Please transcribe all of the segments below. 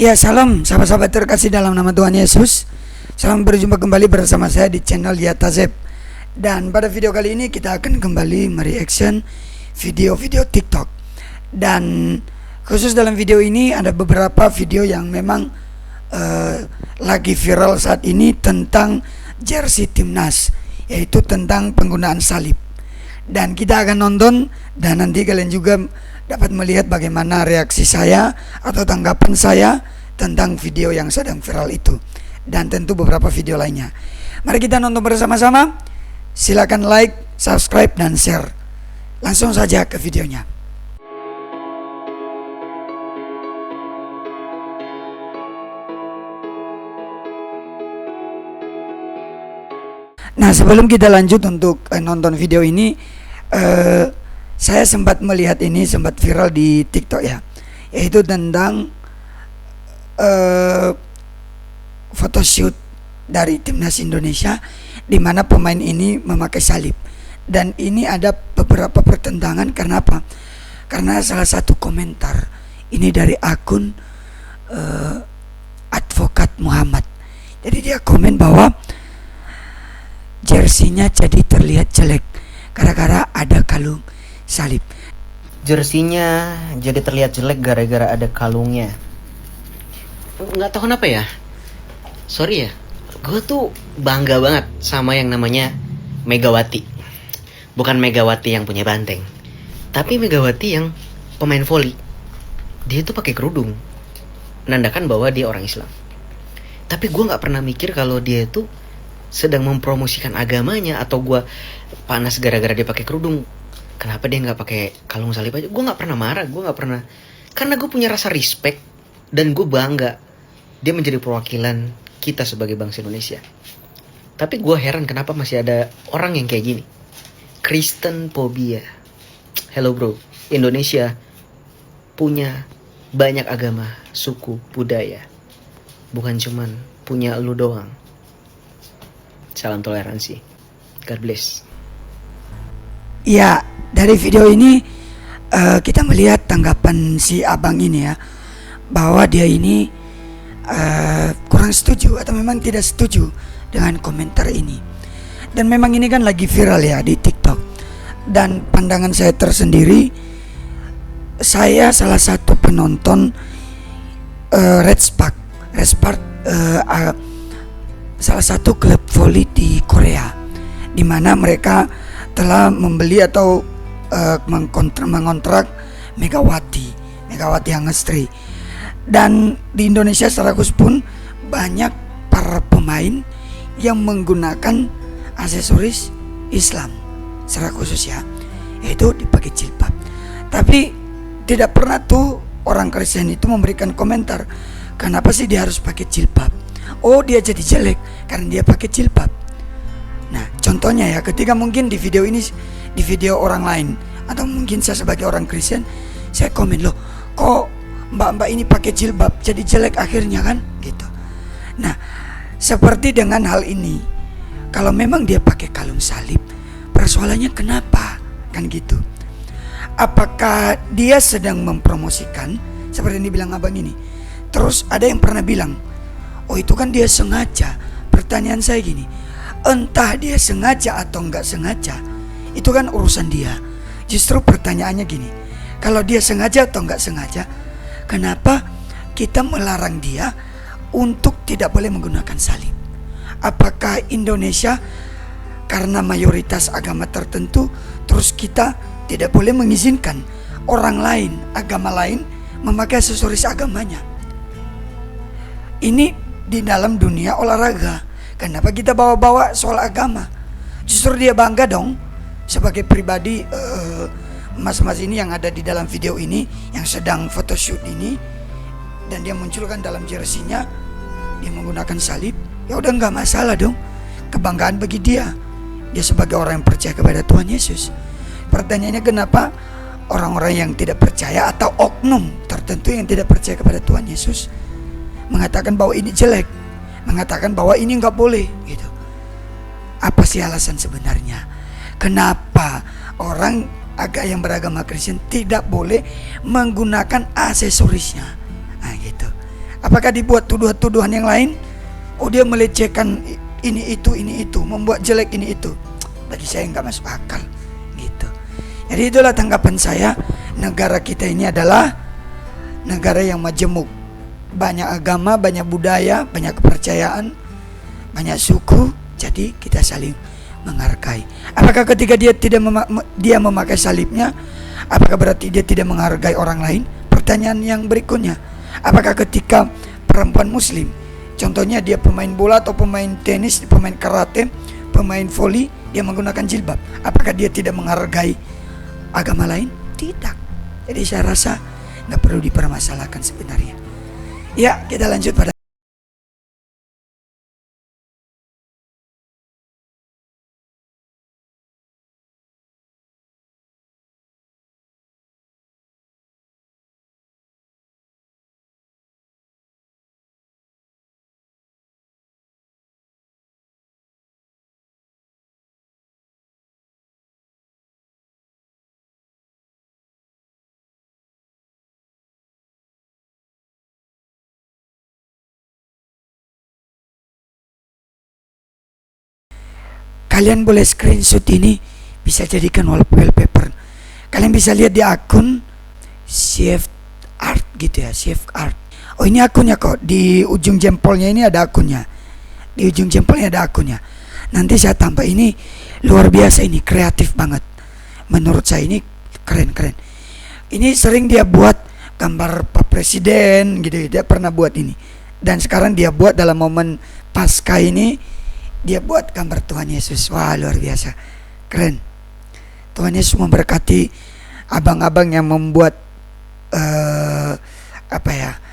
Ya, salam sahabat-sahabat terkasih dalam nama Tuhan Yesus. Salam berjumpa kembali bersama saya di channel Yatazeb. Dan pada video kali ini kita akan kembali mereaction video-video TikTok. Dan khusus dalam video ini ada beberapa video yang memang lagi viral saat ini tentang jersey timnas, yaitu tentang penggunaan salib. Dan kita akan nonton dan nanti kalian juga dapat melihat bagaimana reaksi saya atau tanggapan saya tentang video yang sedang viral itu, dan tentu beberapa video lainnya. Mari kita nonton bersama-sama. Silakan like, subscribe, dan share. Langsung saja ke videonya. Nah, sebelum kita lanjut untuk nonton video ini, saya sempat melihat ini sempat viral di TikTok ya, yaitu tentang photoshoot dari timnas Indonesia di mana pemain ini memakai salib. Dan ini ada beberapa pertentangan. Karena apa? Karena salah satu komentar ini dari akun Advokat Muhammad. Jadi dia komen bahwa jersinya jadi terlihat jelek gara-gara ada kalung salib. Jersinya jadi terlihat jelek gara-gara ada kalungnya. Nggak tahu kenapa ya. Sorry ya, gue tuh bangga banget sama yang namanya Megawati. Bukan Megawati yang punya banteng, tapi Megawati yang pemain voli. Dia tuh pakai kerudung, menandakan bahwa dia orang Islam. Tapi gue nggak pernah mikir kalau dia tuh sedang mempromosikan agamanya, atau gue panas gara-gara dia pakai kerudung. Kenapa dia nggak pakai kalung salib aja? Gue nggak pernah marah, gue nggak pernah, karena gue punya rasa respect dan gue bangga dia menjadi perwakilan kita sebagai bangsa Indonesia. Tapi gue heran kenapa masih ada orang yang kayak gini. Kristen phobia. Hello bro, Indonesia punya banyak agama, suku, budaya. Bukan cuman punya lu doang. Salam toleransi. God bless. Ya, dari video ini kita melihat tanggapan si abang ini ya, bahwa dia ini kurang setuju atau memang tidak setuju dengan komentar ini. Dan memang ini kan lagi viral ya di TikTok. Dan pandangan saya tersendiri, saya salah satu penonton Red Spark, salah satu klub voli di Korea, di mana mereka telah membeli atau mengontrak Megawati Hangestri. Dan di Indonesia secara khusus pun banyak para pemain yang menggunakan aksesoris Islam secara khusus ya, yaitu dipakai jilbab. Tapi tidak pernah tuh orang Kristen itu memberikan komentar, kenapa sih dia harus pakai jilbab? Oh, dia jadi jelek karena dia pakai jilbab. Nah, contohnya ya, ketika mungkin di video ini, di video orang lain, atau mungkin saya sebagai orang Kristen, saya komen, loh kok mbak-mbak ini pakai jilbab jadi jelek akhirnya kan gitu. Nah, seperti dengan hal ini, kalau memang dia pakai kalung salib, persoalannya kenapa kan gitu? Apakah dia sedang mempromosikan seperti yang dibilang abang ini? Terus ada yang pernah bilang, oh itu kan dia sengaja. Pertanyaan saya gini, entah dia sengaja atau enggak sengaja, itu kan urusan dia. Justru pertanyaannya gini, kalau dia sengaja atau enggak sengaja, kenapa kita melarang dia untuk tidak boleh menggunakan salib? Apakah Indonesia karena mayoritas agama tertentu, terus kita tidak boleh mengizinkan orang lain, agama lain memakai aksesoris agamanya? Ini di dalam dunia olahraga. Kenapa kita bawa-bawa soal agama? Justru dia bangga dong sebagai pribadi. Mas-mas ini yang ada di dalam video ini, yang sedang photoshoot ini, dan dia munculkan dalam jersinya dia menggunakan salib, ya udah nggak masalah dong, kebanggaan bagi dia. Dia sebagai orang yang percaya kepada Tuhan Yesus. Pertanyaannya, kenapa orang-orang yang tidak percaya atau oknum tertentu yang tidak percaya kepada Tuhan Yesus mengatakan bahwa ini jelek, mengatakan bahwa ini nggak boleh gitu? Apa sih alasan sebenarnya? Kenapa orang yang beragama Kristen tidak boleh menggunakan aksesorisnya? Nah gitu. Apakah dibuat tuduhan-tuduhan yang lain? Oh, dia melecehkan ini itu, membuat jelek ini itu. Bagi saya nggak masuk akal gitu. Jadi itulah tanggapan saya. Negara kita ini adalah negara yang majemuk, banyak agama, banyak budaya, banyak kepercayaan, banyak suku. Jadi kita saling menghargai. Apakah ketika dia tidak dia memakai salibnya, apakah berarti dia tidak menghargai orang lain? Pertanyaan yang berikutnya, apakah ketika perempuan muslim, contohnya dia pemain bola atau pemain tenis, pemain karate, pemain voli, dia menggunakan jilbab, apakah dia tidak menghargai agama lain? Tidak. Jadi saya rasa nggak perlu dipermasalahkan sebenarnya. Ya, kita lanjut pada kalian boleh screenshot ini, bisa jadikan wallpaper. Kalian bisa lihat di akun Chef Art gitu ya, Chef Art. Oh, ini akunnya kok, di ujung jempolnya ini ada akunnya. Di ujung jempolnya ada akunnya. Nanti saya tambah, ini luar biasa, ini kreatif banget. Menurut saya ini keren. Ini sering dia buat gambar Pak Presiden gitu, dia pernah buat ini. Dan sekarang dia buat dalam momen Paskah ini, dia buat gambar Tuhan Yesus. Wah, luar biasa, keren. Tuhan Yesus memberkati abang-abang yang membuat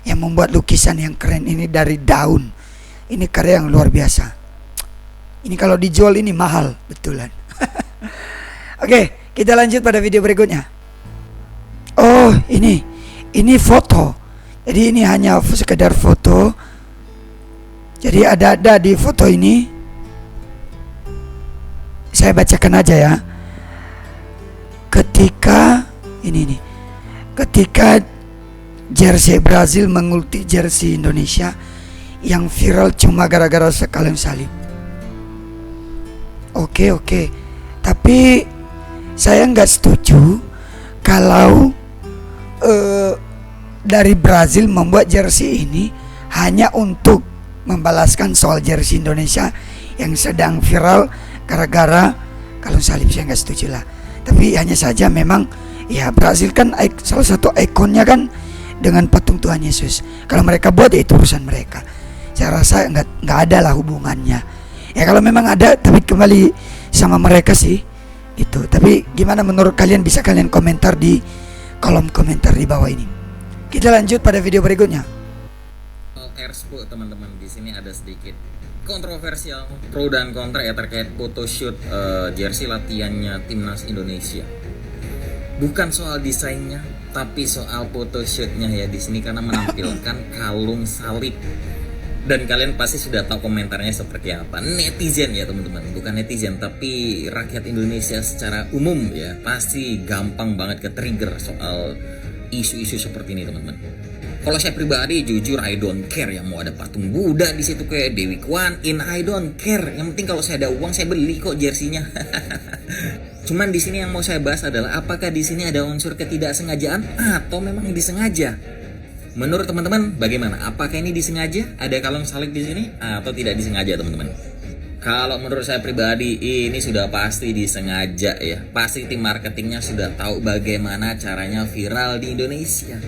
yang membuat lukisan yang keren ini dari daun. Ini karya yang luar biasa. Ini kalau dijual ini mahal betulan. Oke, kita lanjut pada video berikutnya. Oh, ini foto. Jadi ini hanya sekedar foto. Jadi ada di foto ini. Saya bacakan aja ya. Ketika jersey Brazil mengulti jersey Indonesia, yang viral cuma gara-gara sekalian salib. Oke. Tapi saya nggak setuju kalau dari Brazil membuat jersey ini hanya untuk membalaskan soal jersey Indonesia yang sedang viral gara-gara kalau salib. Saya nggak setuju lah. Tapi hanya saja memang ya, Brazil kan salah satu ikonnya kan dengan patung Tuhan Yesus. Kalau mereka buat ya itu urusan mereka. Saya rasa nggak ada lah hubungannya. Ya kalau memang ada, tapi kembali sama mereka sih itu. Tapi gimana menurut kalian, bisa kalian komentar di kolom komentar di bawah ini. Kita lanjut pada video berikutnya. Airspo teman-teman, di sini ada sedikit kontroversial pro dan kontra ya terkait photoshoot jersey latihannya timnas Indonesia. Bukan soal desainnya, tapi soal photoshootnya ya di sini, karena menampilkan kalung salib. Dan kalian pasti sudah tahu komentarnya seperti apa. Netizen ya teman-teman, bukan netizen tapi rakyat Indonesia secara umum ya, pasti gampang banget ke-trigger soal isu-isu seperti ini teman-teman. Kalau saya pribadi jujur I don't care, yang mau ada patung Buddha di situ kayak Dewi Kwan In, I don't care. Yang penting kalau saya ada uang saya beli kok jersinya. Cuman di sini yang mau saya bahas adalah apakah di sini ada unsur ketidaksengajaan atau memang disengaja? Menurut teman-teman bagaimana? Apakah ini disengaja? Ada kalung salib di sini atau tidak disengaja teman-teman? Kalau menurut saya pribadi ini sudah pasti disengaja ya. Pasti tim marketingnya sudah tahu bagaimana caranya viral di Indonesia.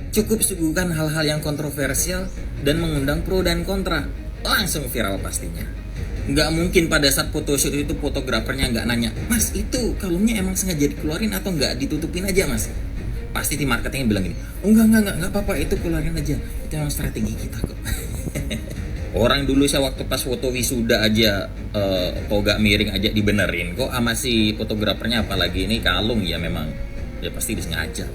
Cukup suguhkan hal-hal yang kontroversial dan mengundang pro dan kontra, langsung viral pastinya. Nggak mungkin pada saat photoshoot itu fotografernya nggak nanya, "Mas, itu kalungnya emang sengaja dikeluarin atau nggak ditutupin aja, Mas?" Pasti tim marketingnya bilang gini, "Oh enggak apa-apa, itu keluarin aja. Itu emang strategi kita kok." Orang dulu saya waktu pas foto wisuda aja toga miring aja dibenerin kok sama si fotografernya, apalagi ini kalung ya memang ya pasti disengaja.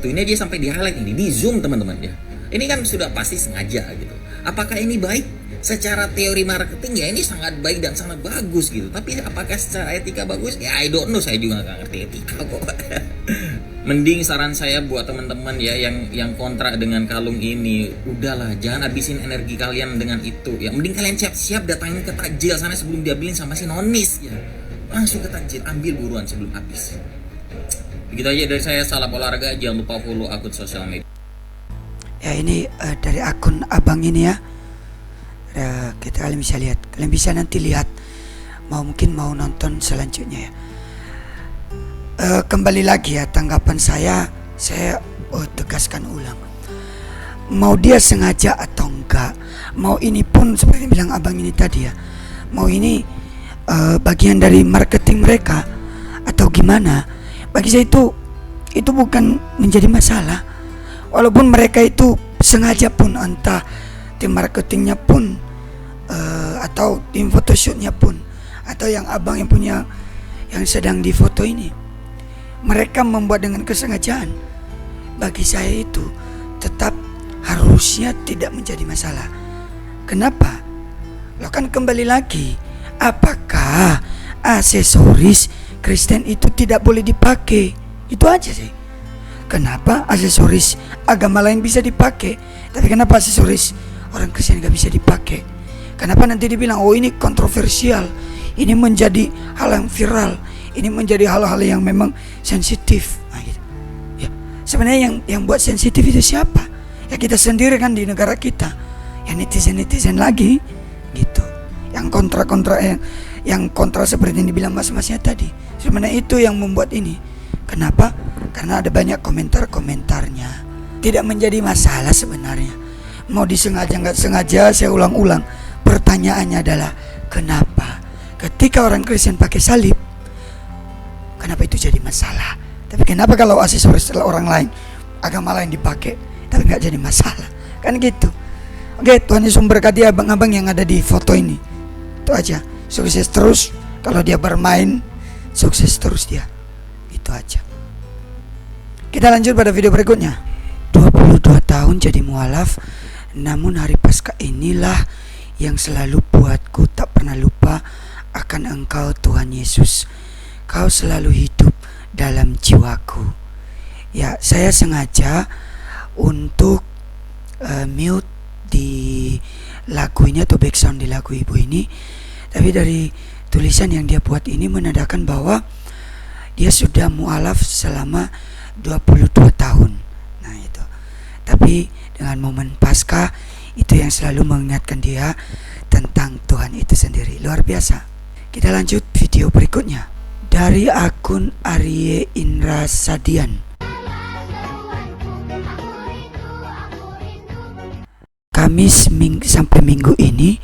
Tuh ini dia sampai di highlight ini, di zoom teman-teman ya. Ini kan sudah pasti sengaja gitu. Apakah ini baik? Secara teori marketing ya ini sangat baik dan sangat bagus gitu. Tapi apakah secara etika bagus? Ya I don't know, saya juga nggak ngerti etika kok. Mending saran saya buat teman-teman ya yang kontra dengan kalung ini, udahlah, jangan habisin energi kalian dengan itu. Ya mending kalian siap-siap datangin ke takjil sana sebelum diambilin sama si nonis ya. Langsung ke takjil, ambil buruan sebelum habis. Begitu aja dari saya, salam olahraga, jangan lupa follow akun sosial media. Ya ini dari akun abang ini ya. Kalian bisa lihat, kalian bisa nanti lihat, mungkin mau nonton selanjutnya ya. Kembali lagi ya, tanggapan saya tegaskan ulang, mau dia sengaja atau enggak, mau ini pun seperti bilang abang ini tadi ya, mau ini bagian dari marketing mereka atau gimana, bagi saya itu bukan menjadi masalah. Walaupun mereka itu sengaja pun, entah tim marketingnya pun atau tim photoshootnya pun, atau yang abang yang punya yang sedang difoto ini, mereka membuat dengan kesengajaan. Bagi saya itu tetap harusnya tidak menjadi masalah. Kenapa? Lo kan kembali lagi, apakah aksesoris Kristen itu tidak boleh dipakai? Itu aja sih. Kenapa aksesoris agama lain bisa dipakai, tapi kenapa aksesoris orang Kristen gak bisa dipakai? Kenapa nanti dibilang, oh ini kontroversial, ini menjadi hal yang viral, ini menjadi hal-hal yang memang sensitif. Nah, gitu. Ya, sebenarnya yang buat sensitif itu siapa? Ya kita sendiri kan di negara kita. Yang netizen lagi, gitu. Yang kontra yang kontra seperti yang dibilang mas-masnya tadi. Sebenarnya itu yang membuat ini. Kenapa? Karena ada banyak komentarnya. Tidak menjadi masalah sebenarnya. Mau disengaja nggak sengaja, saya ulang-ulang. Pertanyaannya adalah kenapa ketika orang Kristen pakai salib, kenapa itu jadi masalah? Tapi kenapa kalau aksesoris orang lain, agama lain dipakai, tapi nggak jadi masalah? Kan gitu. Oke, Tuhan Yesus memberkati abang-abang yang ada di foto ini. Itu aja. Sukses terus. Kalau dia bermain, sukses terus dia. Itu aja. Kita lanjut pada video berikutnya. 22 tahun jadi mualaf, namun hari Paskah inilah yang selalu buatku tak pernah lupa akan Engkau Tuhan Yesus. Kau selalu hidup dalam jiwaku. Ya, saya sengaja untuk mute di lagu ini atau background di lagu ibu ini. Tapi dari tulisan yang dia buat ini menandakan bahwa dia sudah mualaf selama 22 tahun. Nah itu. Tapi dengan momen Paskah itu yang selalu mengingatkan dia tentang Tuhan itu sendiri. Luar biasa. Kita lanjut video berikutnya. Dari akun Arye Indra Sadian. Kamis sampai Minggu ini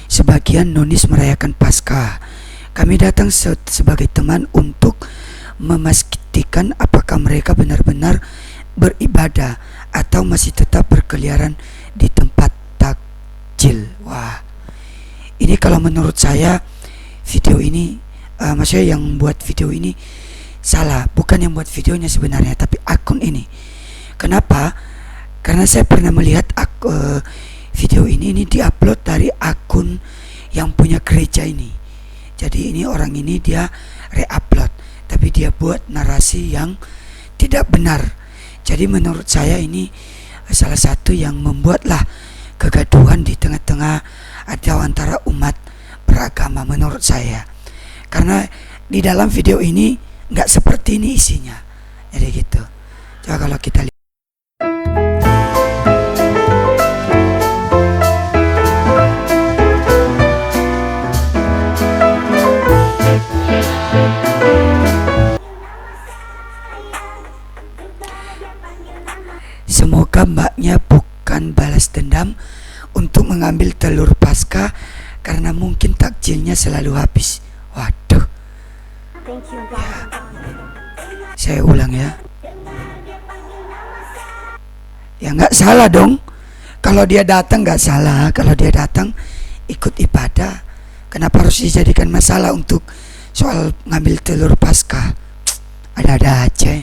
sebagian nonis merayakan Paskah. Kami datang sebagai teman untuk memastikan apakah mereka benar-benar beribadah atau masih tetap berkeliaran di tempat takjil. Wah, ini kalau menurut saya video ini, maksudnya yang buat video ini salah. Bukan yang buat videonya sebenarnya, tapi akun ini. Kenapa? Karena saya pernah melihat video ini diupload dari akun yang punya gereja ini. Jadi ini orang ini dia re-upload, tapi dia buat narasi yang tidak benar. Jadi menurut saya ini salah satu yang membuatlah kegaduhan di tengah-tengah atau antara umat beragama menurut saya. Karena di dalam video ini nggak seperti ini isinya. Jadi gitu. Coba kalau kita lihat. Semoga mbaknya bukan balas dendam untuk mengambil telur Paskah karena mungkin takjilnya selalu habis. Waduh. Ya. Saya ulang ya. Ya nggak salah dong. Kalau dia datang nggak salah. Kalau dia datang ikut ibadah, kenapa harus dijadikan masalah untuk soal ngambil telur Paskah? Ada-ada aja.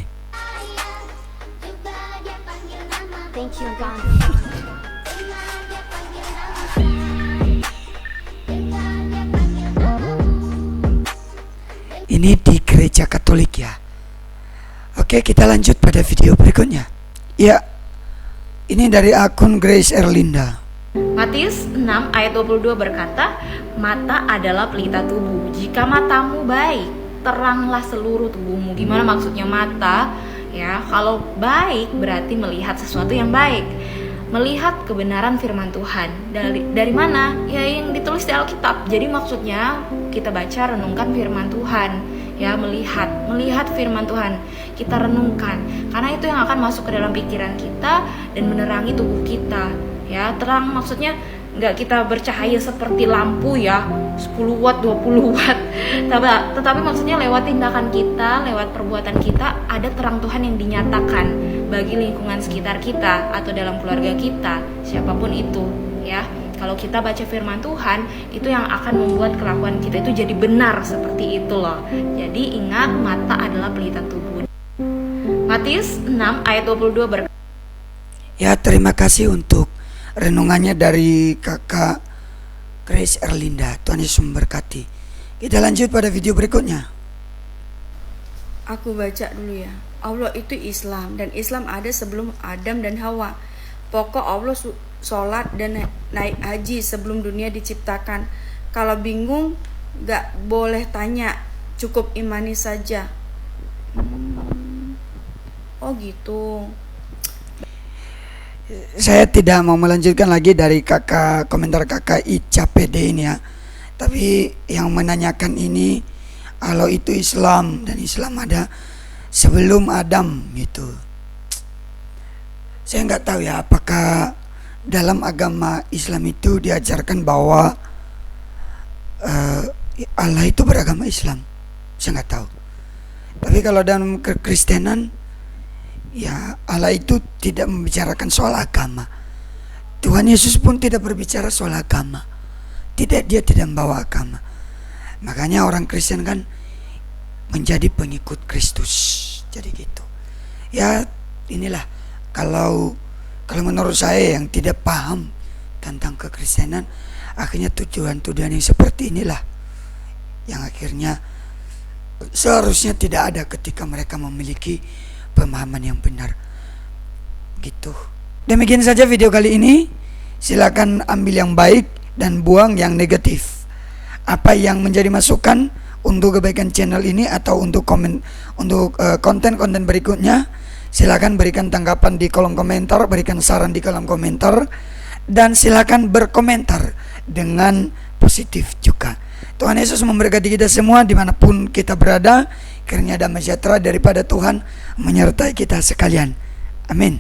Thank you, God. Ini di gereja Katolik ya. Oke, kita lanjut pada video berikutnya. Ya, ini dari akun Grace Erlinda. Matius 6 ayat 22 berkata, mata adalah pelita tubuh. Jika matamu baik, teranglah seluruh tubuhmu. Gimana maksudnya mata? Ya, kalau baik berarti melihat sesuatu yang baik. Melihat kebenaran firman Tuhan. Dari mana? Ya, yang ditulis di Alkitab. Jadi maksudnya kita baca, renungkan firman Tuhan. Ya, melihat firman Tuhan, kita renungkan, karena itu yang akan masuk ke dalam pikiran kita dan menerangi tubuh kita. Ya, terang maksudnya nggak kita bercahaya seperti lampu ya, 10 watt, 20 watt, tetapi maksudnya lewat tindakan kita, lewat perbuatan kita, ada terang Tuhan yang dinyatakan bagi lingkungan sekitar kita atau dalam keluarga kita, siapapun itu. Ya, kalau kita baca firman Tuhan, itu yang akan membuat kelakuan kita itu jadi benar seperti itu loh. Jadi ingat, mata adalah pelita tubuh. Matius 6 ayat 22 berkata, Ya, terima kasih untuk renungannya dari kakak Grace Erlinda. Tuhan Yesus memberkati. Kita lanjut pada video berikutnya. Aku baca dulu ya. Allah itu Islam, dan Islam ada sebelum Adam dan Hawa. Pokok Allah sholat dan naik haji sebelum dunia diciptakan. Kalau bingung gak boleh tanya, cukup imani saja. Oh gitu. Saya tidak mau melanjutkan lagi dari komentar kakak Ica PD ini ya. Tapi yang menanyakan ini, Allah itu Islam dan Islam ada sebelum Adam gitu. Saya nggak tahu ya apakah dalam agama Islam itu diajarkan bahwa Allah itu beragama Islam. Saya nggak tahu. Tapi kalau dalam kekristenan, ya Allah itu tidak membicarakan soal agama. Tuhan Yesus pun tidak berbicara soal agama. Dia tidak membawa agama. Makanya orang Kristen kan menjadi pengikut Kristus. Jadi gitu. Ya inilah kalau menurut saya yang tidak paham tentang kekristenan, akhirnya tujuan-tujuan yang seperti inilah yang akhirnya seharusnya tidak ada ketika mereka memiliki pemahaman yang benar gitu. Demikian saja video kali ini. Silakan ambil yang baik dan buang yang negatif. Apa yang menjadi masukan untuk kebaikan channel ini atau untuk konten-konten berikutnya, silakan berikan tanggapan di kolom komentar, berikan saran di kolom komentar, dan silakan berkomentar dengan positif juga. Tuhan Yesus memberkati kita semua dimanapun kita berada. Kiranya damai sejahtera daripada Tuhan menyertai kita sekalian. Amin.